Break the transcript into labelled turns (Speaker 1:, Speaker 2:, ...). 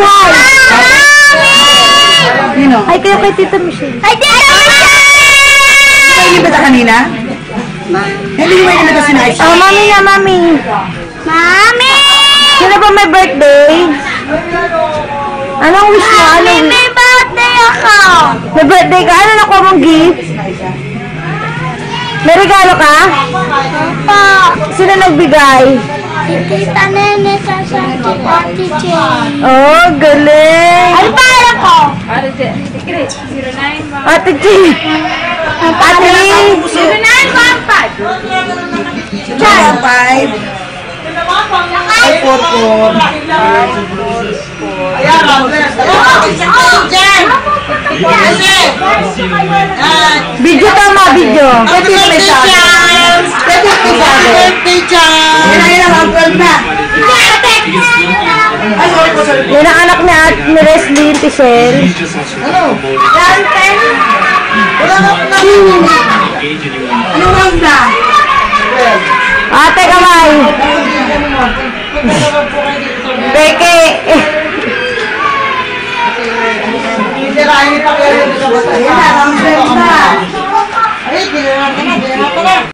Speaker 1: hi!
Speaker 2: Sino?
Speaker 1: Hi kayo kay Tita Michelle.
Speaker 3: Ay, Tita Michelle!
Speaker 2: Hindi ba inimbita kanina? Hindi ba inimbita si Naisha?
Speaker 1: Oh, mami na, mami.
Speaker 3: Mami!
Speaker 1: Sino ba may birthday? Anong wish mo?
Speaker 3: Mami,
Speaker 1: Anong
Speaker 3: may birthday ako!
Speaker 1: May birthday ka? Ano nakuha mong gift? May regalo ka?
Speaker 3: Opo!
Speaker 1: Sino nagbigay?
Speaker 3: Si Tita Nene sa Ate Jane.
Speaker 1: Oh, galing!
Speaker 3: Ano pa alam ko?
Speaker 1: Ate G! Ate!
Speaker 3: 0915.
Speaker 2: Diyan. 5. Ay, 4. Ayan,
Speaker 1: Video tama, video.
Speaker 2: Happy birthday, Chan! Yan ang uncle na. Ay, sorry po, sorry po.
Speaker 1: Yan ang anak ni Leslie Tichel.
Speaker 2: Ano? Wala na. Anong round na?
Speaker 1: Ate kamay. Peke.
Speaker 2: Sirahin pa kayo sa bata. Yan, round na. Ay, ginawa ka na.